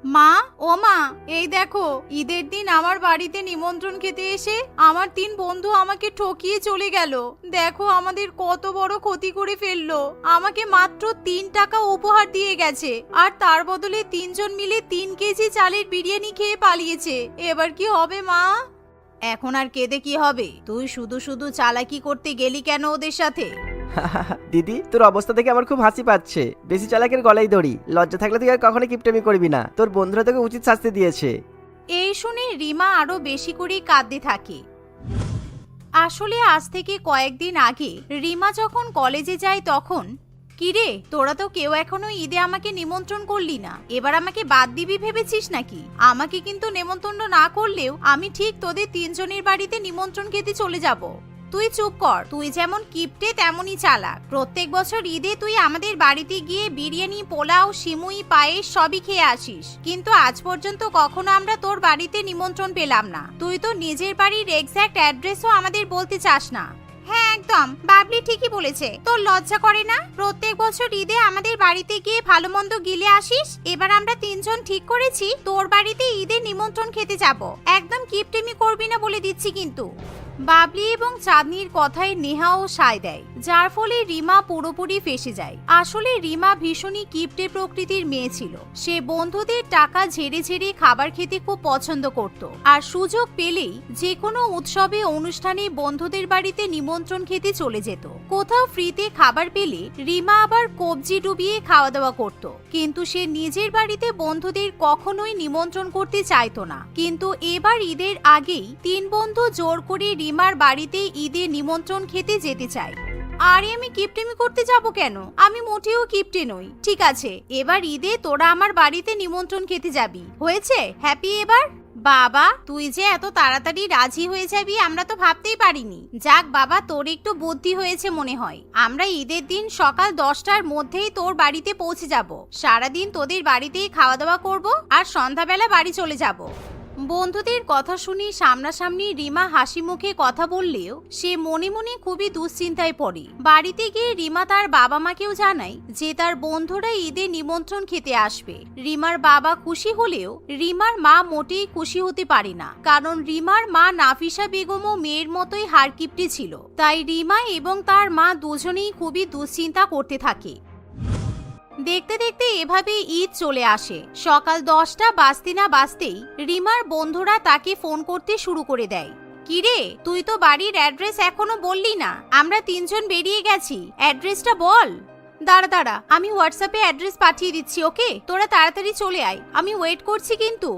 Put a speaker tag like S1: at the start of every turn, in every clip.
S1: মা, ও মা, এই দেখো ঈদের দিন আমার বাড়িতে নিমন্ত্রণ খেতে এসে আমার 3 বন্ধু আমাকে ঠকিয়ে চলে গেল। দেখো আমাদের কত বড় ক্ষতি করে ফেললো। আমাকে মাত্র 3 টাকা উপহার দিয়ে গেছে, আর তার বদলে 3 জন মিলে 3 কেজি চালের বিরিয়ানি খেয়ে পালিয়েছে। এবার কি হবে মা? এখন আর কেঁদে কি হবে? তুই শুধু শুধু চালাকি করতে গেলি কেন ওদের সাথে?
S2: দিদি, তোর অবস্থা দেখে আমার খুব হাসি পাচ্ছে। বেশি চালাকের গলায় দড়ি। লজ্জা থাকলে তুই আর কখনো কিপটেমি করবি না। তোর বন্ধুরা তোকে উচিত শাস্তি দিয়েছে।
S1: এই শুনে রিমা আরো বেশি করে কাঁদতে থাকে। আসলে আজ থেকে কয়েকদিন আগে রিমা যখন কলেজে যায় তখন, কিরে তোরা তো কেউ এখনো ঈদে আমাকে নিমন্ত্রণ করলি না, এবার আমাকে বাদ দিবি ভেবেছিস নাকি? আমাকে কিন্তু নেমন্তন্ন না করলেও আমি ঠিক তোদের 3 জনের বাড়িতে নিমন্ত্রণ খেতে চলে যাব। তুই চুপ কর, তুই যেমন কিপটে তেমনই চালাক। প্রত্যেক বছর ঈদে তুই আমাদের বাড়িতে গিয়ে বিরিয়ানি, পোলাও, সিমুই, পায়েস সবই খেয়ে আসিস, কিন্তু আজ পর্যন্ত কখনো আমরা তোর বাড়িতে নিমন্ত্রণ পেলাম না। তুই তো নিজের বাড়ির এক্স্যাক্ট অ্যাড্রেসও আমাদের বলতে চাস না। হ্যাঁ একদম, বাবলি ঠিকই বলেছে। তোর লজ্জা করে না? প্রত্যেক বছর ঈদে আমাদের বাড়িতে গিয়ে ভালো মন্দ গিলে আসিস। এবার আমরা 3 জন ঠিক করেছি তোর বাড়িতে ঈদের নিমন্ত্রণ খেতে যাব। একদম কিপটেমি করবি না বলে দিচ্ছি কিন্তু। বাবলি এবং চাঁদনির কথায় নেহাও সায় দেয়, যার ফলে রিমা পুরোপুরি ফেঁসে যায়। আসলে রিমা ভীষণই কিপটে প্রকৃতির মেয়ে ছিল। সে বন্ধুদের টাকা ঝেড়ে ঝেড়ে খাবার খেতে খুব পছন্দ করত, আর সুযোগ পেলেই যে কোনো উৎসবে অনুষ্ঠানে বন্ধুদের বাড়িতে নিমন্ত্রণ খেতে চলে যেত। কোথাও ফ্রিতে খাবার পেলে রিমা আবার কবজি ডুবিয়ে খাওয়া দাওয়া করত, কিন্তু সে নিজের বাড়িতে বন্ধুদের কখনোই নিমন্ত্রণ করতে চাইতো না। কিন্তু এবার ঈদের আগেই 3 বন্ধু জোর করে রিমার বাড়িতে ঈদের নিমন্ত্রণ খেতে যেতে চায়। আরে আমি কিপটেমি করতে যাব কেন? আমি মোটেও কিপটে নই। ঠিক আছে, এবার ঈদে তোরা আমার বাড়িতে নিমন্ত্রণ খেতে যাবি। হয়েছে? হ্যাপি এবার? বাবা, তুই যে এত তাড়াতাড়ি রাজি হয়ে যাবি আমরা তো ভাবতেই পারিনি। যাক বাবা, তোর একটু বুদ্ধি হয়েছে মনে হয়। আমরা ঈদের দিন সকাল 10টার মধ্যেই তোর বাড়িতে পৌঁছে যাব। সারাদিন তোদের বাড়িতেই খাওয়া দাওয়া করব, আর সন্ধ্যাবেলা বাড়ি চলে যাব। বন্ধুদের কথা শুনে সামনাসামনি রিমা হাসি মুখে কথা বললেও সে মনে মনে খুবই দুশ্চিন্তায় পড়ে। বাড়িতে গিয়ে রিমা তার বাবা মাকেও জানায় যে তার বন্ধুরা ঈদে নিমন্ত্রণ খেতে আসবে। রিমার বাবা খুশি হলেও রিমার মা মোটেই খুশি হতে পারে না, কারণ রিমার মা নাফিসা বেগমও মেয়ের মতোই হাড়কিপ্টে ছিল। তাই রিমা এবং তার মা দুজনেই খুবই দুশ্চিন্তা করতে থাকে। দেখতে দেখতে এভাবে ঈদ চলে আসে। সকাল 10টা বাজতে না বাজতেই রিমার বন্ধুরা তাকে ফোন করতে শুরু করে দেয়। কিরে, তুই তো বাড়ির অ্যাড্রেস এখনো বললি না। আমরা 3 জন বেরিয়ে গেছি, অ্যাড্রেসটা বল। দাঁড়া দাঁড়া, আমি হোয়াটসঅ্যাপে অ্যাড্রেস পাঠিয়ে দিচ্ছি, ওকে? তোরা তাড়াতাড়ি চলে আয়, আমি ওয়েট করছি কিন্তু।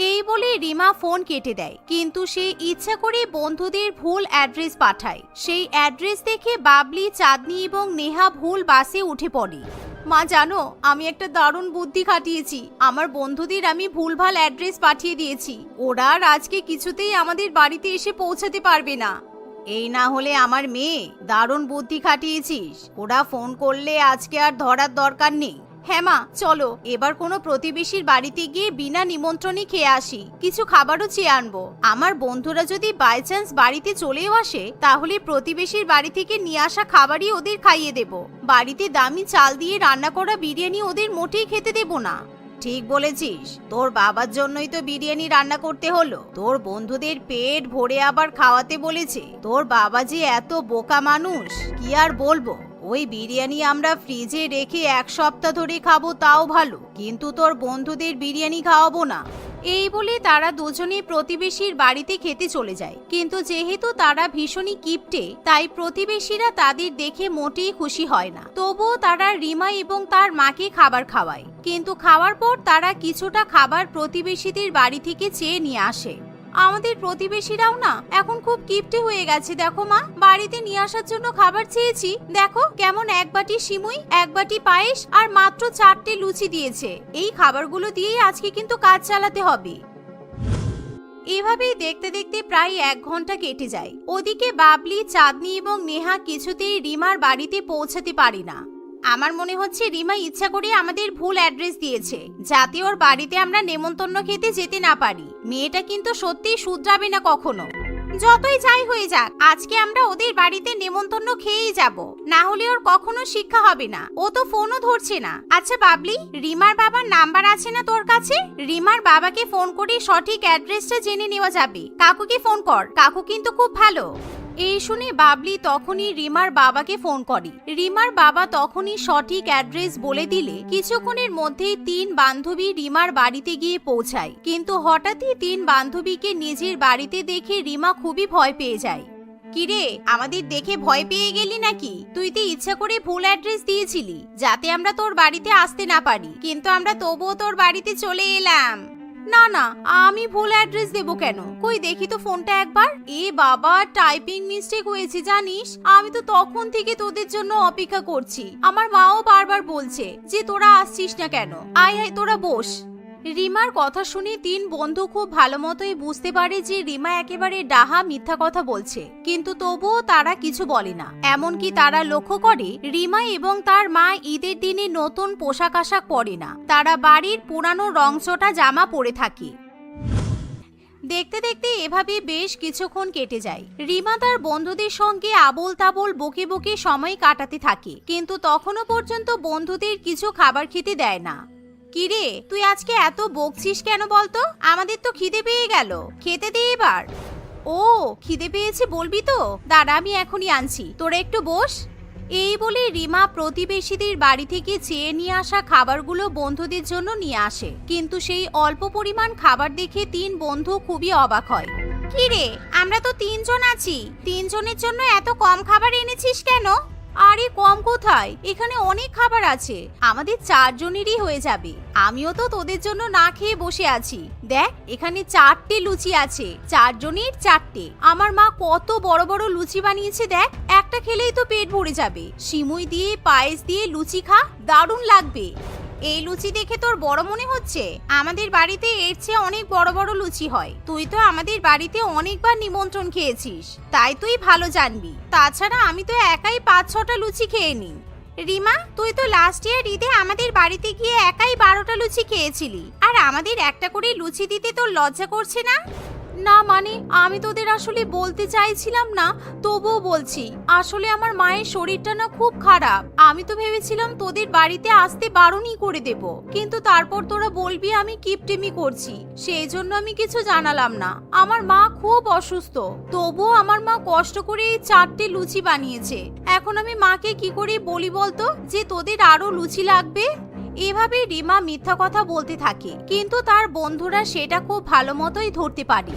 S1: এই বলে রিমা ফোন কেটে দেয়, কিন্তু সে ইচ্ছা করে বন্ধুদের ভুল অ্যাড্রেস পাঠায়। সেই অ্যাড্রেস দেখে বাবলি, চাঁদনি এবং নেহা ভুল বাসে উঠে পড়ে। মা জানো, আমি একটা দারুণ বুদ্ধি খাটিয়েছি। আমার বন্ধুদের আমি ভুলভাল অ্যাড্রেস পাঠিয়ে দিয়েছি। ওরা আর আজকে কিছুতেই আমাদের বাড়িতে এসে পৌঁছাতে পারবে না। এই না হলে আমার মেয়ে, দারুণ বুদ্ধি খাটিয়েছিস। ওরা ফোন করলে আজকে আর ধরার দরকার নেই। হ্যাঁ মা, চলো এবার কোনো প্রতিবেশীর বাড়িতে গিয়ে বিনা নিমন্ত্রণে খেয়ে আসি। কিছু খাবারও চেয়ে আনবো। আমার বন্ধুরা যদি বাই চান্স বাড়িতে চলেও আসে, তাহলে প্রতিবেশীর বাড়ি থেকে নিয়ে আসা খাবারই ওদের খাইয়ে দেব। বাড়িতে দামি চাল দিয়ে রান্না করা বিরিয়ানি ওদের মোটেই খেতে দেব না। ঠিক বলেছিস, তোর বাবার জন্যই তো বিরিয়ানি রান্না করতে হলো। তোর বন্ধুদের পেট ভরে আবার খাওয়াতে বলেছে। তোর বাবা যে এত বোকা মানুষ, কি আর বলবো। ওই বিরিয়ানি আমরা ফ্রিজে রেখে 1 সপ্তাহ ধরে খাবো তাও ভালো, কিন্তু তোর বন্ধুদের বিরিয়ানি খাওয়াবো না। এই বলে তারা দুজনে প্রতিবেশীর বাড়িতে খেতে চলে যায়। কিন্তু যেহেতু তারা ভীষণই কিপটে, তাই প্রতিবেশীরা তাদের দেখে মোটেই খুশি হয় না। তবুও তারা রিমা এবং তার মাকে খাবার খাওয়ায়। কিন্তু খাওয়ার পর তারা কিছুটা খাবার প্রতিবেশীদের বাড়ি থেকে চেয়ে নিয়ে আসে। আমাদের প্রতিবেশীরাও না এখন খুব কিপটে হয়ে গেছে। দেখো মা, বাড়িতে নিয়ে আসার জন্য খাবার চেয়েছি, দেখো কেমন 1 বাটি সিমুই, 1 বাটি পায়েস আর মাত্র 4টে লুচি দিয়েছে। এই খাবারগুলো দিয়েই আজকে কিন্তু কাজ চালাতে হবে। এভাবেই দেখতে দেখতে প্রায় 1 ঘন্টা কেটে যায়। ওদিকে বাবলি, চাঁদনি এবং নেহা কিছুতেই রিমার বাড়িতে পৌঁছাতে পারে না। আমার মনে হচ্ছে রিমা ইচ্ছা করে আমাদের ভুল অ্যাড্রেস দিয়েছে, যাতে ওর বাড়িতে আমরা নেমন্তন্ন খেতে যেতে না পারি। মেয়েটা কিন্তু সত্যিই শুধরাবে না কখনো। যতই যাই হয়ে যাক, আজকে আমরা ওদের বাড়িতে নেমন্তন্ন খেয়েই যাব, না হলে ওর কখনো শিক্ষা হবে না। ও তো ফোনও ধরছে না। আচ্ছা বাবলি, রিমার বাবার নাম্বার আছে না তোর কাছে? রিমার বাবাকে ফোন করে সঠিক অ্যাড্রেসটা জেনে নেওয়া যাবে। কাকুকে ফোন কর, কাকু কিন্তু খুব ভালো। এই শুনে বাবলি তখনই রিমার বাবাকে ফোন করে। রিমার বাবা তখনই সঠিক অ্যাড্রেস বলে দিলে কিছুক্ষণের মধ্যেই 3 বান্ধবী রিমার বাড়িতে গিয়ে পৌঁছায়। কিন্তু হঠাৎই 3 বান্ধবীকে নিজের বাড়িতে দেখে রিমা খুবই ভয় পেয়ে যায়। কিরে, আমাদের দেখে ভয় পেয়ে গেলি নাকি? তুই তো ইচ্ছা করে ভুল অ্যাড্রেস দিয়েছিলি যাতে আমরা তোর বাড়িতে আসতে না পারি, কিন্তু আমরা তবুও তোর বাড়িতে চলে এলাম। না না, আমি ভুল অ্যাড্রেস দেবো কেন? কই দেখি তো ফোনটা একবার। এ বাবা, টাইপিং মিস্টেক হয়েছে জানিস। আমি তো তখন থেকে তোদের জন্য অপেক্ষা করছি। আমার মাও বারবার বলছে যে তোরা আসছিস না কেন। আয় আয়, তোরা বস। রিমার কথা শুনে 3 বন্ধু খুব ভালো মতোই বুঝতে পারে যে রিমা একেবারে ডাহা মিথ্যা কথা বলছে, কিন্তু তবুও তারা কিছু বলে না। এমনকি তারা লক্ষ্য করে রিমা এবং তার মা ঈদের দিনে নতুন পোশাক আশাক পরে না, তারা বাড়ির পুরানো রংচটা জামা পরে থাকে। দেখতে দেখতে এভাবে বেশ কিছুক্ষণ কেটে যায়। রিমা তার বন্ধুদের সঙ্গে আবোল তাবোল বকে বকে সময় কাটাতে থাকে, কিন্তু তখনও পর্যন্ত বন্ধুদের কিছু খাবার খেতে দেয় না। কিরে, তুই আজকে এত বকছিস কেন বলতো? আমাদের তো খিদে পেয়ে গেল, খেতে দে এবার। ও, খিদে পেয়েছে বলবি তো? দাঁড়া, আমি এখনই আনছি, তোরা একটু বস। এই বলে রিমা প্রতিবেশীদের বাড়ি থেকে চেয়ে নিয়ে আসা খাবারগুলো বন্ধুদের জন্য নিয়ে আসে, কিন্তু সেই অল্প পরিমাণ খাবার দেখে 3 বন্ধু খুবই অবাক হয়। কিরে, আমরা তো 3 জন আছি, 3 জনের জন্য এত কম খাবার এনেছিস কেন? আরে কম কোথায়, এখানে অনেক খাবার আছে, আমাদের 4 জনেরই হয়ে যাবে। আমিও তো তোদের জন্য না খেয়ে বসে আছি। দেখ, এখানে 4টে লুচি আছে, 4 জনের 4টে। আমার মা কত বড় বড় লুচি বানিয়েছে দেখ, একটা খেলেই তো পেট ভরে যাবে। সিমুই দিয়ে পায়েস দিয়ে লুচি খা, দারুণ লাগবে। এই লুচি দেখে তোর বড় মনে হচ্ছে? আমাদের বাড়িতে এর চেয়ে অনেক বড় বড় লুচি হয়। তুই তো আমাদের বাড়িতে অনেকবার নিমন্ত্রণ খেয়েছিস, তাই তুই ভালো জানবি। তাছাড়া আমি তো একাই 5-6টা লুচি খেয়ে নিই। রিমা, তুই তো লাস্ট ইয়ার ঈদে আমাদের বাড়িতে গিয়ে একাই 12টা লুচি খেয়েছিলি, আর আমাদের একটা করে লুচি দিতে তোর লজ্জা করছে না? না মানে, আমি তোদের আসলে বলতে চাইছিলাম না, তবুও বলছি। আসলে আমার মায়ের শরীরটা না খুব খারাপ। আমি তো ভেবেছিলাম তোদের বাড়িতে আসতে বারণই করে দেব, কিন্তু তারপর তোরা বলবি আমি কিপটেমি করছি, সেই জন্য আমি কিছু জানালাম না। আমার মা খুব অসুস্থ, তবুও আমার মা কষ্ট করে এই 4টে লুচি বানিয়েছে। এখন আমি মাকে কি করে বলি বলতো যে তোদের আরো লুচি লাগবে? এভাবে রিমা মিথ্যা কথা বলতে থাকে, কিন্তু তার বন্ধুরা সেটা খুব ভালো মতোই ধরতে পারে।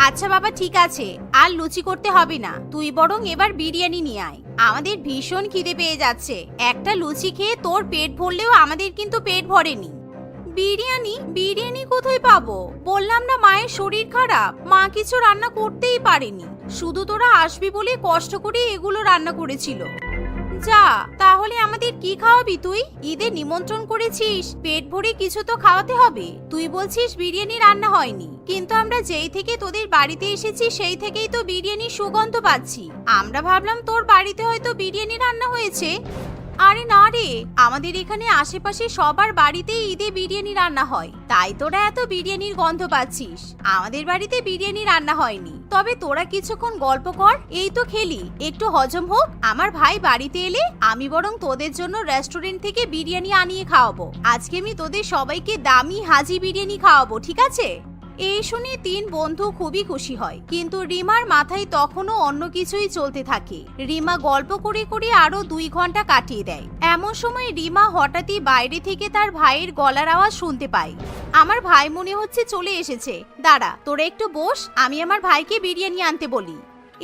S1: আচ্ছা বাবা, ঠিক আছে, আর লুচি করতে হবে না, তুই বরং এবার বিরিয়ানি নিয়ে আয়। আমাদের ভীষণ খিদে পেয়ে যাচ্ছে, একটা লুচি খেয়ে তোর পেট ভরলেও আমাদের কিন্তু পেট ভরেনি। বিরিয়ানি? বিরিয়ানি কোথায় পাবো? বললাম না মায়ের শরীর খারাপ, মা কিছু রান্না করতেই পারেনি, শুধু তোরা আসবি বলে কষ্ট করে এগুলো রান্না করেছিল। যা, তাহলে আমাদের কি খাওয়াবি তুই? ঈদে নিমন্ত্রণ করেছিস, পেট ভরে কিছু তো খাওয়াতে হবে। তুই বলছিস বিরিয়ানি রান্না হয়নি, কিন্তু আমরা যেই থেকে তোদের বাড়িতে এসেছি সেই থেকেই তো বিরিয়ানির সুগন্ধ পাচ্ছি। আমরা ভাবলাম তোর বাড়িতে হয়তো বিরিয়ানি রান্না হয়েছে। আরে না রে, আমাদের এখানে আশেপাশে সবার বাড়িতেই ঈদে বিরিয়ানি রান্না হয়, তাই তোরা এত বিরিয়ানির গন্ধ পাচ্ছিস। আমাদের বাড়িতে বিরিয়ানি রান্না হয়নি। তবে তোরা কিছুক্ষণ গল্প কর, এই তো খেলি, একটু হজম হোক। আমার ভাই বাড়িতে এলে আমি বরং তোদের জন্য রেস্টুরেন্ট থেকে বিরিয়ানি আনিয়ে খাওয়াবো। আজকে আমি তোদের সবাইকে দামি হাজি বিরিয়ানি খাওয়াবো, ঠিক আছে? এই শুনে 3 বন্ধু খুবই খুশি হয়, কিন্তু রিমার মাথায় তখনও অন্য কিছুই চলতে থাকে। রিমা গল্প করে করে আরো 2 ঘন্টা কাটিয়ে দেয়। এমন সময় রিমা হঠাৎই বাইরে থেকে তার ভাইয়ের গলার আওয়াজ শুনতে পায়। আমার ভাই মনে হচ্ছে চলে এসেছে, দাঁড়া, তোরা একটু বস, আমি আমার ভাইকে বিরিয়ানি আনতে বলি।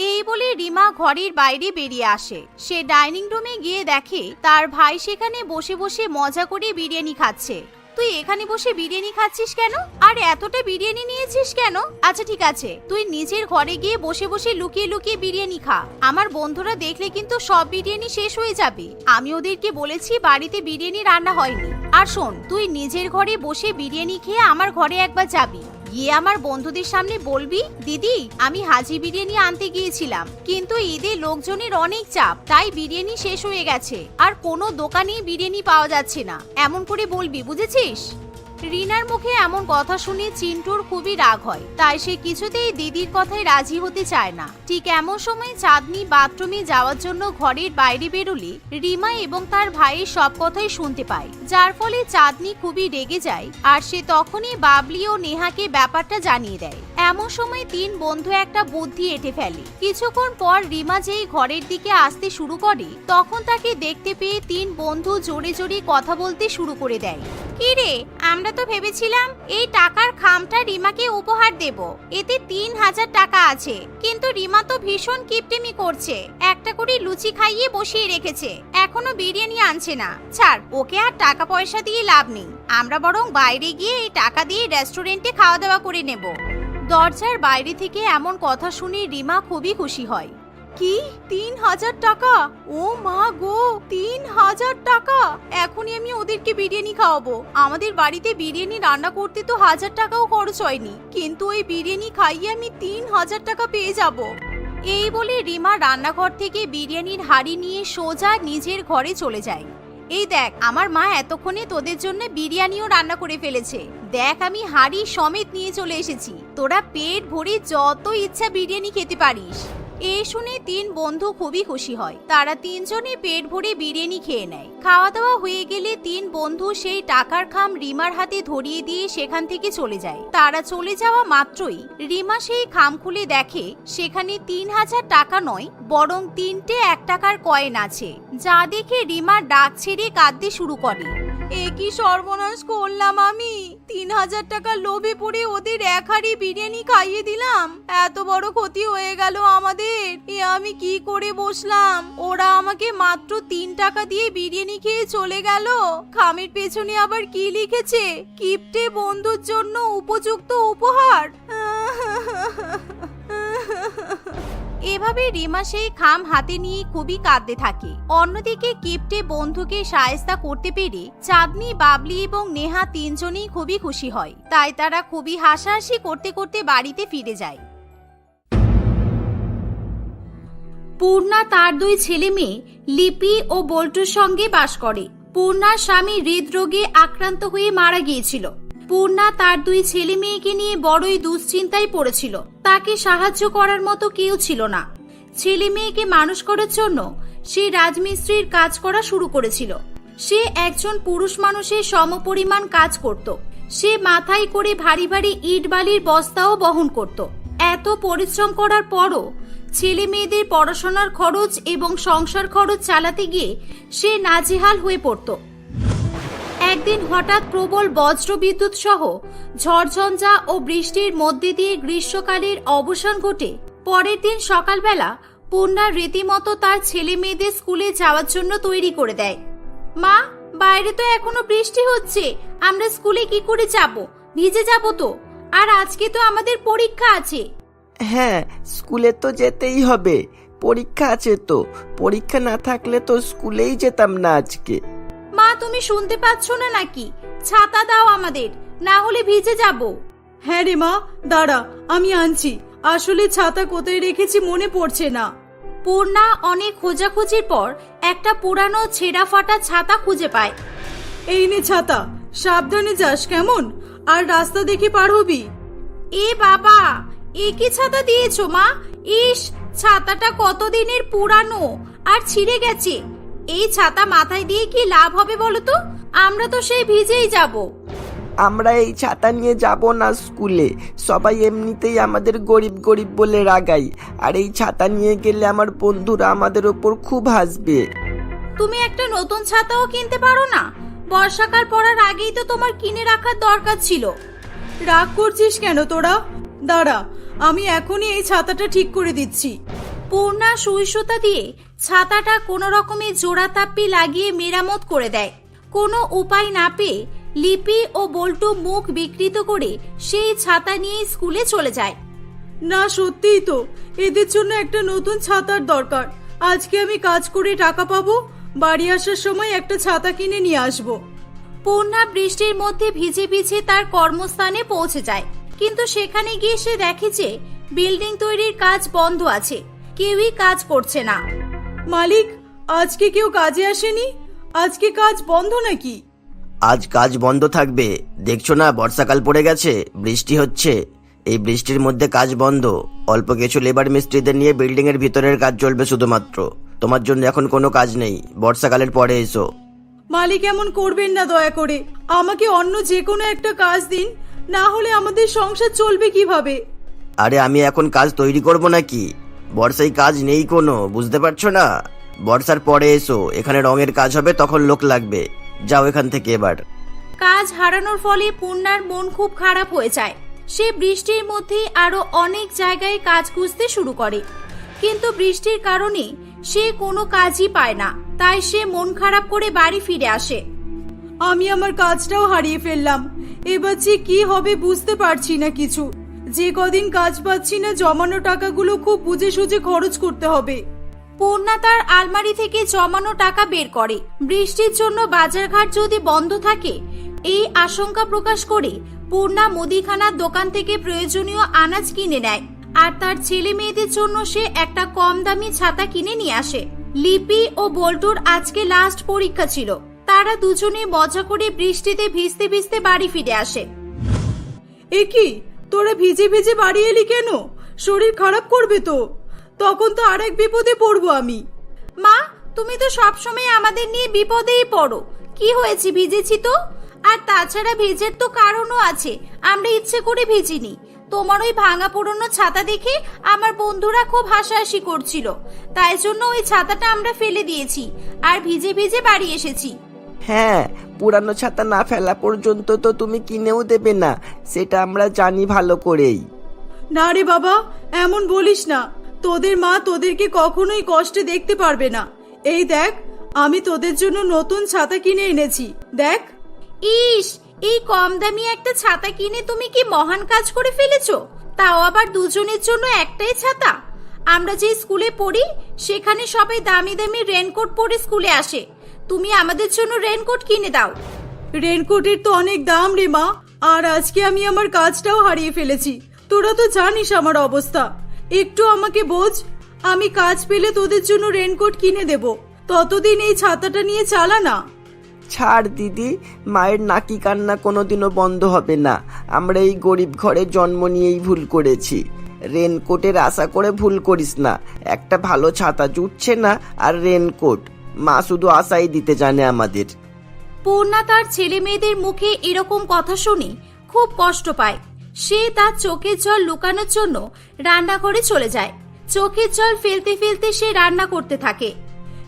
S1: এই বলে রিমা ঘরের বাইরে বেরিয়ে আসে। সে ডাইনিং রুমে গিয়ে দেখে তার ভাই সেখানে বসে বসে মজা করে বিরিয়ানি খাচ্ছে। তুই এখানে বসে বিরিয়ানি খাচ্ছিস কেন? আর এতটা বিরিয়ানি নিয়েছিস কেন? আচ্ছা ঠিক আছে, তুই নিজের ঘরে গিয়ে বসে বসে লুকিয়ে লুকিয়ে বিরিয়ানি খা। আমার বন্ধুরা দেখলে কিন্তু সব বিরিয়ানি শেষ হয়ে যাবে। আমি ওদেরকে বলেছি বাড়িতে বিরিয়ানি রান্না হয়নি। আর শোন, তুই নিজের ঘরে বসে বিরিয়ানি খেয়ে আমার ঘরে একবার যাবি, গিয়ে আমার বন্ধুদের সামনে বলবি, দিদি আমি হাজি বিরিয়ানি আনতে গিয়েছিলাম, কিন্তু ঈদে লোকজনের অনেক চাপ, তাই বিরিয়ানি শেষ হয়ে গেছে, আর কোনো দোকানেই বিরিয়ানি পাওয়া যাচ্ছে না। এমন করে বলবি, বুঝেছিস? রিনার মুখে এমন কথা শুনে চিন্টুর খুবই রাগ হয়, তাই সে কিছুতেই দিদির কথায় রাজি হতে চায় না। ঠিক এমন সময় চাঁদনি বাথরুমে যাওয়ার জন্য ঘরের বাইরে বেরোলে রিমা এবং তার ভাইয়ের সব কথাই শুনতে পায়, যার ফলে চাঁদনি খুবই রেগে যায় আর সে তখনই বাবলি ও নেহাকে ব্যাপারটা জানিয়ে দেয়। এমন সময় তিন বন্ধু একটা বুদ্ধি এঁটে ফেলে। কিছুক্ষণ পর রিমা যেই ঘরের দিকে আসতে শুরু করে তখন তাকে দেখতে পেয়ে তিন বন্ধু জোরে জোরে কথা বলতে শুরু করে দেয়। কি রে, আমরা তো ভেবেছিলাম এই টাকার খামটা রিমাকে উপহার দেব, এতে 3000 টাকা আছে, কিন্তু রিমা তো ভীষণ কিপটেমি করছে, একটা করে লুচি খাইয়ে বসিয়ে রেখেছে, এখনো বিরিয়ানি আনছে না। ছাড়, ওকে আর টাকা পয়সা দিয়ে লাভ নেই, আমরা বরং বাইরে গিয়ে এই টাকা দিয়ে রেস্টুরেন্টে খাওয়া দাওয়া করে নেব। দরজার বাইরে থেকে এমন কথা শুনে রিমা খুবই খুশি হয়। কি 3000 টাকা? ও মা গো, 3000 টাকা! এখনই আমি ওদেরকে বিরিয়ানি খাওয়াবো। আমাদের বাড়িতে বিরিয়ানি রান্না করতে তো 1000 টাকাও খরচ হয়নি, কিন্তু ওই বিরিয়ানি খাইয়ে আমি 3000 টাকা পেয়ে যাব। এই বলে রিমা রান্নাঘর থেকে বিরিয়ানির হাঁড়ি নিয়ে সোজা নিজের ঘরে চলে যায়। এই দেখ, আমার মা এতক্ষণে তোদের জন্য বিরিয়ানিও রান্না করে ফেলেছে। দেখ, আমি হাঁড়ি সমেত নিয়ে চলে এসেছি, তোরা পেট ভরে যত ইচ্ছা বিরিয়ানি খেতে পারিস। এই শুনে তিন বন্ধু খুবই খুশি হয়, তারা তিনজনে পেট ভরে বিরিয়ানি খেয়ে নেয়। খাওয়া দাওয়া হয়ে গেলে তিন বন্ধু সেই টাকার খাম রিমার হাতে ধরিয়ে দিয়ে সেখান থেকে চলে যায়। তারা চলে যাওয়া মাত্রই রিমা সেই খাম খুলে দেখে সেখানে 3000 টাকা নয়, বরং 3টে 1 টাকার কয়েন আছে, যা দেখে রিমা ডাক ছেড়ে কাঁদতে শুরু করে। এ কি সর্বনাশ করলাম আমি! 3000 টাকার লোভে পড়ে ওদের এক হাঁড়ি বিরিয়ানি খাইয়ে দিলাম, এত বড় ক্ষতি হয়ে গেল আমাদের। এ আমি কি করে বসলাম? ওরা আমাকে মাত্র 3 টাকা দিয়ে বিরিয়ানি খেয়ে চলে গেল। খামের পেছনে আবার কি লিখেছে? কিপ্টে বন্ধুর জন্য উপযুক্ত উপহার। এভাবে রিমা সেই খাম হাতে নিয়ে খুবই কাঁদতে থাকে। অন্যদিকে কিপ্টে বন্ধুকে সায়স্তা করতে পেরে চাঁদনি, বাবলি এবং নেহা তিনজনেই খুবই খুশি হয়, তাই তারা খুবই হাসাহাসি করতে করতে বাড়িতে ফিরে যায়। পূর্ণা তার 2 ছেলে মেয়ে লিপি ও বল্টুর সঙ্গে বাস করে। পূর্ণার স্বামী হৃদরোগে আক্রান্ত হয়ে মারা গিয়েছিল। পূর্ণা তার 2 ছেলে মেয়েকে নিয়ে বড়ই দুশ্চিন্তায় পড়েছিল। তাকে সাহায্য করার মতো কেউ ছিল না। ছেলে মেয়েকে মানুষ করার জন্য সে রাজমিস্ত্রির কাজ করা শুরু করেছিল। সে একজন পুরুষ মানুষের সমপরিমাণ কাজ করত। সে মাথায় করে ভারী ভারী ইট বালির বস্তাও বহন করত। এত পরিশ্রম করার পরও ছেলে মেয়েদের পড়াশোনার খরচ এবং সংসার খরচ চালাতে গিয়ে সে নাজেহাল হয়ে পড়ত। একদিন হঠাৎ প্রবল বজ্র বিদ্যুৎ সহ ঝড়ঝঞ্ঝা ও বৃষ্টির মধ্যে দিয়ে গ্রীষ্মকালের অবসান ঘটে। পরের দিন সকালবেলা পূর্ণা রীতিমতো তার ছেলে মেয়েদের স্কুলে যাওয়ার জন্য তৈরি করে দেয়। মা, বাইরে তো এখনো বৃষ্টি হচ্ছে, আমরা স্কুলে কি করে যাব? ভিজে যাব তো, আর আজকে তো আমাদের পরীক্ষা আছে।
S2: হ্যাঁ, স্কুলে তো যেতেই হবে, পরীক্ষা আছে তো। পরীক্ষা না থাকলে তো স্কুলেই যেতাম না আজকে।
S1: মা, তুমি শুনতে পাচ্ছ না নাকি? ছাতা দাও আমাদের, না হলে ভিজে যাব।
S3: হ্যাঁ রে মা, দাঁড়া আমি আনছি। আসলে ছাতা কোথায় রেখেছি মনে পড়ছে না।
S1: পূর্ণা অনেক খোঁজাখুঁজির পর একটা পুরানো ছেঁড়া ফাটা ছাতা খুঁজে পায়।
S3: এই নে ছাতা, সাবধানে যাস কেমন, আর রাস্তা দেখে পার হবি।
S1: এ বাবা, এ কি ছাতা দিয়েছো মা? ইস, ছাতাটা কতদিনের পুরানো আর ছিঁড়ে গেছে। এই ছাতা মাথায় দিয়ে কি লাভ হবে বলো তো? আমরা তো সেই ভিজেই যাব।
S2: আমরা এই ছাতা নিয়ে যাব না স্কুলে, সবাই এমনিতেই আমাদের গরিব গরিব বলে রাগাই, আর এই ছাতা নিয়ে গেলে আমার বন্ধুরা আমাদের ওপর খুব হাসবে।
S1: তুমি একটা নতুন ছাতাও কিনতে পারো না? বর্ষাকাল পড়ার আগেই তো তোমার কিনে রাখার দরকার ছিল।
S3: রাগ করছিস কেন তোরা? দাঁড়া, আমি এখনই এই ছাতাটা ঠিক করে দিচ্ছি।
S1: পূর্ণা সুই সুতা দিয়ে ছাতাটা কোনো রকমে জোড়া তাপ্পি লাগিয়ে মেরামত করে দেয়। কোনো উপায় না পেয়ে লিপি ও বল্টু মুখ বিকৃত করে সেই ছাতা নিয়ে স্কুলে চলে যায়।
S3: না সত্যিই তো, এদের জন্য একটা নতুন ছাতার দরকার। আজকে আমি কাজ করে টাকা পাবো, বাড়ি আসার সময় একটা ছাতা কিনে নিয়ে আসবো।
S1: পূর্ণা বৃষ্টির মধ্যে ভিজে ভিজে তার কর্মস্থানে পৌঁছে যায়, কিন্তু সেখানে গিয়ে সে দেখে যে বিল্ডিং তৈরির কাজ বন্ধ আছে, কেউই কাজ করছে না।
S3: মালিক, আজকে কেউ কাজে আসেনি? আজকে কাজ বন্ধ নাকি?
S2: আজ কাজ বন্ধ থাকবে, দেখছো না বর্ষাকাল পড়ে গেছে, বৃষ্টি হচ্ছে। এই বৃষ্টির মধ্যে কাজ বন্ধ। অল্প কিছু লেবার মিস্ত্রিদের নিয়ে বিল্ডিং এর ভিতরের কাজ চলবে শুধুমাত্র। তোমার জন্য এখন কোনো কাজ নেই, বর্ষাকালের পরে এসো।
S3: মালিক এমন করবেন না দয়া করে, আমাকে অন্য যে কোনো একটা কাজ দিন, না হলে আমাদের সংসার চলবে কিভাবে?
S2: আরে আমি এখন কাজ তৈরি করব নাকি? বর্ষায় কাজ নেই কোনো, বুঝতে পারছো না? বর্ষার পরে এসো, এখানে রঙের কাজ হবে, তখন লোক লাগবে। যাও এখান থেকে এবার।
S1: কাজ হারানোর ফলে পূর্ণার মন খুব খারাপ হয়ে যায়। সে বৃষ্টির মধ্যে আরো অনেক জায়গায় কাজ খুঁজতে শুরু করে, কিন্তু বৃষ্টির কারণে সে কোনো কাজই পায় না। তাই সে মন খারাপ করে বাড়ি ফিরে আসে।
S3: আমি আমার কাজটাও হারিয়ে ফেললাম, এবার যে কি হবে বুঝতে পারছি না কিছু। যে কদিন কাজ পাচ্ছি না, জমানো টাকাগুলো খুব বুঝে সুঝে খরচ করতে হবে।
S1: পূর্ণা তার আলমারি থেকে জমানো টাকা বের করে। বৃষ্টির জন্য বাজারঘাট যদি বন্ধ থাকে এই আশঙ্কা প্রকাশ করে পূর্ণা মুদিখানার দোকান থেকে প্রয়োজনীয় আনাজ কিনে নেয়, আর তার ছেলে মেয়েদের জন্য সে একটা কম দামি ছাতা কিনে নিয়ে আসে। লিপি ও বল্টুর আজকে লাস্ট পরীক্ষা ছিল। তারা দুজনে মজা করে বৃষ্টিতে ভিজতে ভিজতে বাড়ি ফিরে আসে।
S3: এ কি, তোরা ভিজে ভিজে বাড়ি এলি কেন? শরীর খারাপ করবে তো, তখন তো আরেক বিপদে পড়বো আমি।
S1: মা, তুমি তো সবসময় আমাদের নিয়ে বিপদেই পড়ো। কি হয়েছে, ভিজেছি তো। আর তাছাড়া ভিজের তো কারণও আছে, আমরা ইচ্ছে করে ভিজিনি। তোমার ওই ভাঙা পুরনো ছাতা দেখে আমার বন্ধুরা খুব হাসাহাসি করছিল, তাই জন্য ওই ছাতাটা আমরা ফেলে দিয়েছি আর ভিজে ভিজে বাড়ি এসেছি।
S2: হ্যাঁ, পুরানো ছাতা না ফেলা পর্যন্ত তো তুমি কিনেও দেবে না, সেটা আমরা জানি ভালো করেই।
S3: না রে বাবা, এমন বলিস না। তোদের মা তোদেরকে কখনোই কষ্টে দেখতে পারবে না। এই দেখ, আমি তোদের জন্য নতুন ছাতা কিনে এনেছি, দেখ।
S1: ইস, এই কম দামি একটা ছাতা কিনে তুমি কি মহান কাজ করে ফেলেছো, তাও আবার দুজনের জন্য একটাই ছাতা। আমরা যে স্কুলে পড়ি সেখানে সবাই দামি দামি রেনকোট পরে স্কুলে আসে, তুমি আমাদের জন্য রেনকোট কিনে দাও।
S3: রেনকোটের তো অনেক দাম রে মা, আর আজকে আমি আমার কাজটাও হারিয়ে ফেলেছি। তোরা তো জানিস আমার অবস্থা, একটু আমাকে বোঝ। আমি কাজ পেলে তোদের জন্য রেনকোট কিনে দেব, ততদিন এই ছাতাটা নিয়ে চালা না।
S2: ছাড় দিদি, মায়ের নাকি কান্না কোনোদিনও বন্ধ হবে না। আমরা এই গরিব ঘরে জন্ম নিয়েই ভুল করেছি। রেনকোটের আশা করে ভুল করিস না। একটা ভালো ছাতা জুটছে না, আর রেনকোট মা শুধু আশাই দিতে জানে আমাদের।
S1: পূর্ণা তার ছেলে মেয়েদের মুখে এরকম কথা শুনে খুব কষ্ট পায়। সে তার চোখের জল লুকানোর জন্য রান্নাঘরে চলে যায়। চোখের জল ফেলতে ফেলতে সে রান্না করতে থাকে।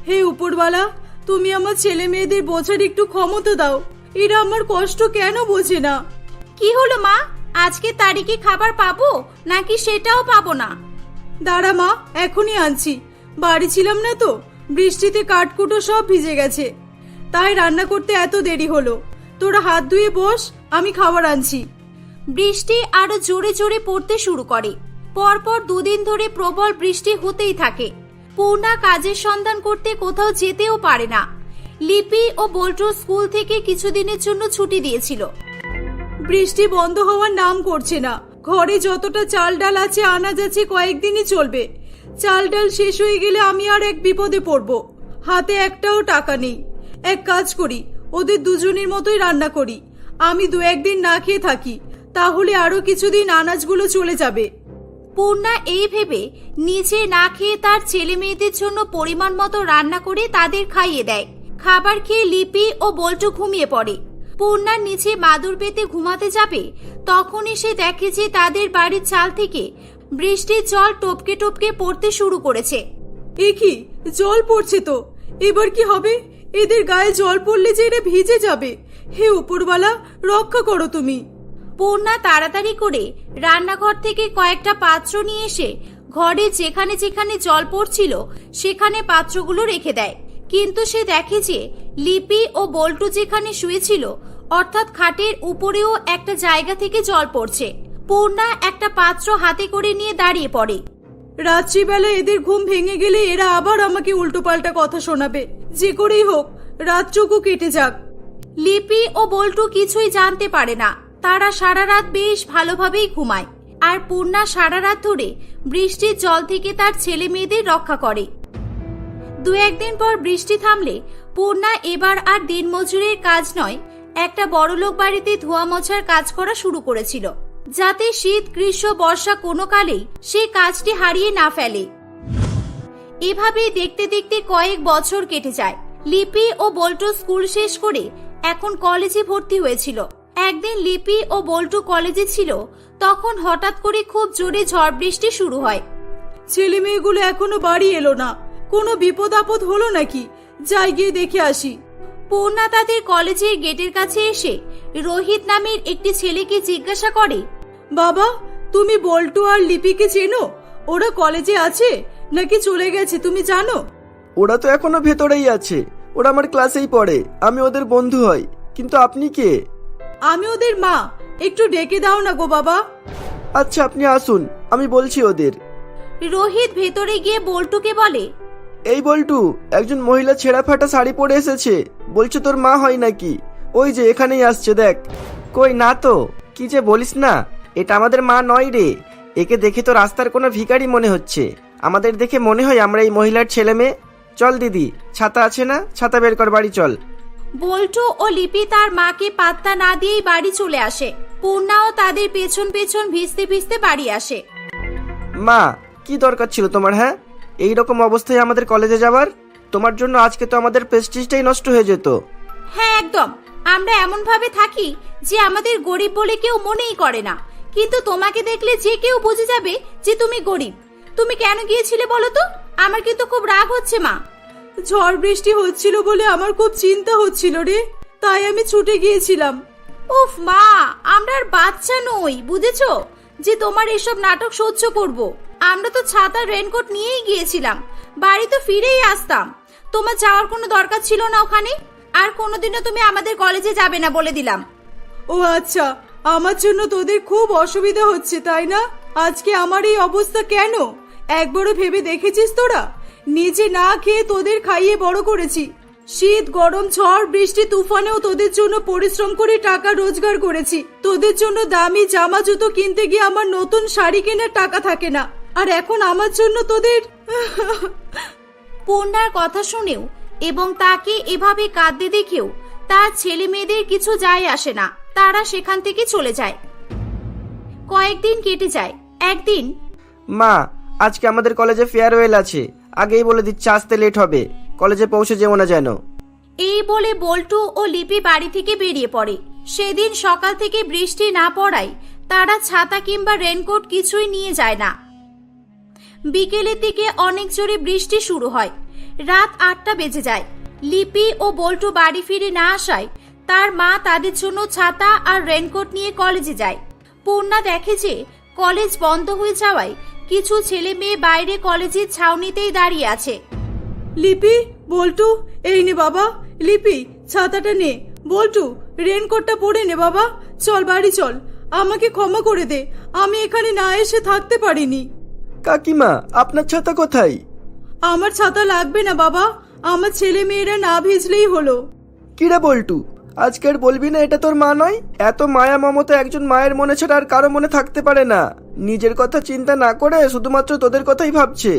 S3: হে উপরওয়ালা, তুমি আমার ছেলে মেয়েদের বোঝার একটু ক্ষমতা দাও। এরা আমার কষ্ট কেন বোঝে না?
S1: কি হলো মা, আজকে তারিখে খাবার পাবো নাকি সেটাও পাবো না?
S3: দাঁড়া মা, এখনই আনছি। বাড়ি ছিলাম না তো, বৃষ্টিতে কাঠকুটো সব ভিজে গেছে, তাই রান্না করতে এত দেরি হলো। তোরা হাত ধুয়ে বস, আমি খাবার আনছি।
S1: বৃষ্টি আরো জোরে জোরে পড়তে শুরু করে। পরপর দুদিন ধরে প্রবল বৃষ্টি হতেই থাকে। পূর্ণা কাজের সন্ধান করতে কোথাও যেতেও পারে না। লিপি ও বল্টু স্কুল থেকে কিছুদিনের জন্য ছুটি দিয়েছিল।
S3: বৃষ্টি বন্ধ হওয়ার নাম করছে না। ঘরে যতটা চাল ডাল আছে, আনাজ আছে, কয়েকদিনই চলবে। চাল ডাল শেষ হয়ে গেলে আমি আর এক বিপদে পড়ব। হাতে একটাও টাকা নেই। এক কাজ করি, ওদের দুজনের মতোই রান্না করি। আমি 2-1 দিন না খেয়ে থাকি, তাহলে আরো কিছুদিন আনাজগুলো চলে যাবে।
S1: পূর্ণা এই ভেবে নিজে না খেয়ে তার ছেলে মেয়েদের জন্য পরিমাণ মতো রান্না করে তাদের খাইয়ে দেয়। খাবার খেয়ে লিপি ও বল্টু ঘুমিয়ে পড়ে। পূর্ণার নিচে মাদুর পেতে ঘুমাতে যাবে, তখনই সে দেখে যে তাদের বাড়ির চাল থেকে বৃষ্টির জল টপকে টপকে পড়তে শুরু করেছে।
S3: এ কি, জল পড়ছে তো, এবার কি হবে? এদের গায়ে জল পড়লে যে এরা ভিজে যাবে। হে উপরওয়ালা, রক্ষা করো তুমি।
S1: পূর্ণা তাড়াতাড়ি করে রান্নাঘর থেকে কয়েকটা পাত্র নিয়ে এসে ঘরে যেখানে যেখানে জল পড়ছিল সেখানে পাত্রগুলো রেখে দেয়। কিন্তু সে দেখে যে লিপি ও বল্টু যেখানে শুয়েছিল, অর্থাৎ খাটের উপরেও একটা জায়গা থেকে জল পড়ছে। পূর্ণা একটা পাত্র হাতে করে নিয়ে দাঁড়িয়ে পড়ে।
S3: রাত্রিবেলা এদের ঘুম ভেঙে গেলে এরা আবার আমাকে উল্টোপাল্টা কথা শোনাবে। যে করেই হোক, রাতটুকু কেটে যাক।
S1: লিপি ও বল্টু কিছুই জানতে পারে না। তারা সারা রাত বেশ ভালোভাবেই ঘুমায়, আর পূর্ণা সারা রাত ধরে বৃষ্টির জল থেকে তার ছেলে মেয়েদের রক্ষা করে। 2-1 দিন পর বৃষ্টি থামলে পূর্ণা এবার আর দিনমজুরের কাজ নয়, একটা বড়লোক বাড়িতে ধোয়া মোছার কাজ করা শুরু করেছিল, যাতে শীত গ্রীষ্ম বর্ষা কোনো কালেই সে কাজটি হারিয়ে না ফেলে। এভাবেই দেখতে দেখতে কয়েক বছর কেটে যায়। লিপি ও বল্টু স্কুল শেষ করে এখন কলেজে ভর্তি হয়েছিল। একদিন লিপি ও বল্টু কলেজে ছিল, তখন হঠাৎ করে খুব জোরে ঝড় বৃষ্টি শুরু হয়।
S3: ছেলে মেয়েগুলো এখনো বাড়ি এলো না, কোনো বিপদ আপদ হলো নাকি? যাই গিয়ে দেখে আসি।
S1: পূর্ণা তাদের কলেজের গেটের কাছে এসে রোহিত নামের একটি ছেলেকে জিজ্ঞাসা করে,
S3: বাবা, তুমি বল্টু আর লিপিকে চেনো? ওরা কলেজে আছে নাকি চলে গেছে তুমি জানো?
S2: ওরা তো এখনো ভেতরেই আছে, ওরা আমার ক্লাসেই পড়ে, আমি ওদের বন্ধু হই। কিন্তু আপনি কে?
S3: আমি ওদের মা, একটু ডেকে দাও না গো বাবা।
S2: আচ্ছা আপনি আসুন, আমি বলছি ওদের।
S1: রোহিত ভেতরে গিয়ে বল্টুকে বলে,
S2: এই বল্টু, একজন মহিলা ছেঁড়া ফাটা শাড়ি পরে এসেছে, বলছে তোর মা হয় নাকি? ওই যে এখানেই আসছে দেখ। কই না তো, কি যে বলিস না, এটা আমাদের মা নয় রে। একে দেখে তো রাস্তার কোনো ভিখারি মনে হচ্ছে, আমাদের দেখে মনে হয় আমরা এই মহিলার ছেলে মেয়ে। চল দিদি, ছাতা আছে না, ছাতা বের কর, বাড়ি চল।
S1: বল্টু ও লিপি তার মাকে পাত্তা না দিয়েই বাড়ি চলে আসে। পূর্ণাও তাদের পেছন পেছন ভিজতে ভিজতে বাড়ি আসে।
S2: মা, কি দরকার ছিল তোমার? হ্যাঁ, এইরকম অবস্থায় আমাদের কলেজে যাবার? তোমার জন্য আজকে তো আমাদের প্রেস্টিজটাই নষ্ট হয়ে যেত।
S1: হ্যাঁ একদম, আমরা এমন ভাবে থাকি যে আমাদের গরিব বলে কেউ মনেই করে না, কিন্তু তোমাকে দেখলে যে কেউ বুঝে যাবে যে তুমি গরিব। তুমি কেন গিয়েছিলে বলো তো? আমার কিন্তু খুব রাগ হচ্ছে মা।
S3: ঝড় বৃষ্টি হচ্ছিল বলে আমার খুব চিন্তা হচ্ছিল রে, তাই আমি ছুটে গিয়েছিলাম।
S1: উফ মা, আমরা আর বাচ্চা নই, বুঝেছো, যে তোমার এসব নাটক সহ্য করব। আমরা তো ছাতা রেনকোট নিয়েই গিয়েছিলাম, বাড়ি তো ফিরেই আসতাম। তোমার যাওয়ার কোনো দরকার ছিল না ওখানে। আর কোনোদিনও তুমি আমাদের কলেজে যাবে না বলে দিলাম।
S3: ও আচ্ছা, আমার জন্য তোদের খুব অসুবিধা হচ্ছে তাই না? আজকে আমার এই অবস্থা কেন একবারও ভেবে দেখেছিস তোরা? নিজে না খেয়ে তোদের খাইয়ে বড় করেছি, শীত গরম ঝড় বৃষ্টি তুফানেও তোদের জন্য পরিশ্রম করে টাকা রোজগার করেছি। তোদের জন্য দামি জামা জুতো কিনতে গিয়ে আমার নতুন শাড়ি কেনার টাকা থাকে না, আর এখন আমার জন্য তোদের।
S1: পূর্ণার কথা শুনেও এবং তাকে এভাবে কাঁদতে দেখেও তার ছেলে মেয়েদের কিছু যায় আসে না, তারা সেখান থেকে চলে যায়। কয়েকদিন কেটে যায়। একদিন,
S2: মা, আজকে আমাদের কলেজে ফেয়ারওয়েল আছে, আগেই বলে দিচ্ছে আসতে লেট হবে, কলেজে পৌঁছে যেও না যেন।
S1: এই বলে বল্টু ও লিপি বাড়ি থেকে বেরিয়ে পড়ে। সেদিন সকাল থেকে বৃষ্টি না পড়ায় তারা ছাতা কিংবা রেনকোট কিছুই নিয়ে যায় না। বিকেলের দিকে অনেক জোরে বৃষ্টি শুরু হয়। রাত 8টা বেজে যায়। লিপি ও বল্টু বাড়ি ফিরে না আসায় তার মা তাদের জন্য ছাতা আর রেনকোট নিয়ে কলেজে যায়। পূর্ণা দেখে যে কলেজ বন্ধ হয়ে যাওয়ায় কিছু ছেলে মেয়ে বাইরে কলেজের ছাউনিতেই দাঁড়িয়ে আছে।
S3: লিপি, বল্টু, এই নে বাবা। লিপি, ছাতাটা নে। বল্টু, রেনকোটটা পরে নে বাবা। চল বাড়ি চল, আমাকে ক্ষমা করে দে, আমি এখানে না এসে থাকতে পারিনি।
S2: কাকিমা, আপনার ছাতা কোথায়?
S3: আমার ছাতা লাগবে না বাবা, আমার ছেলে মেয়েরা না ভিজলেই হলো।
S2: কিরে বল্টু, আজকের বলবি না এটা তোর মা নয়? এত মায়া মমতা একজন মায়ের মনে ছাড়া আর কারো মনে থাকতে পারে না। নিজের কথা চিন্তা না করে শুধুমাত্র তোদের কথাই ভাবছে।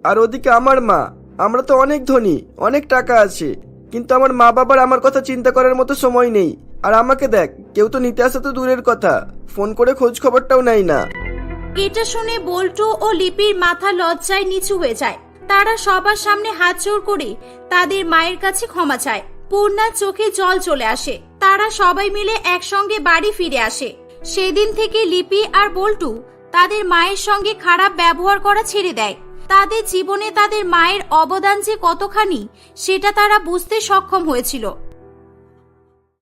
S2: আর ওদিকে আমার মা, আমরা তো অনেক ধনী, অনেক টাকা আছে, কিন্তু আমার মা বাবার আমার কথা চিন্তা করার মতো সময় নেই। আর আমাকে দেখ, কেউ তো নিতে আসা তো দূরের কথা, ফোন করে খোঁজ খবরটাও নেয় না।
S1: এটা শুনে বল্টু ও লিপির মাথা লজ্জায় নিচু হয়ে যায়। তারা সবার সামনে হাত জোড় করে তাদের মায়ের কাছে ক্ষমা চায়। পূর্ণার চোখে জল চলে আসে। তারা সবাই মিলে একসঙ্গে বাড়ি ফিরে আসে। সেদিন থেকে লিপি আর বল্টু তাদের মায়ের সঙ্গে খারাপ ব্যবহার করা ছেড়ে দেয়। তাদের জীবনে তাদের মায়ের অবদান যে কতখানি সেটা তারা বুঝতে সক্ষম হয়েছিল।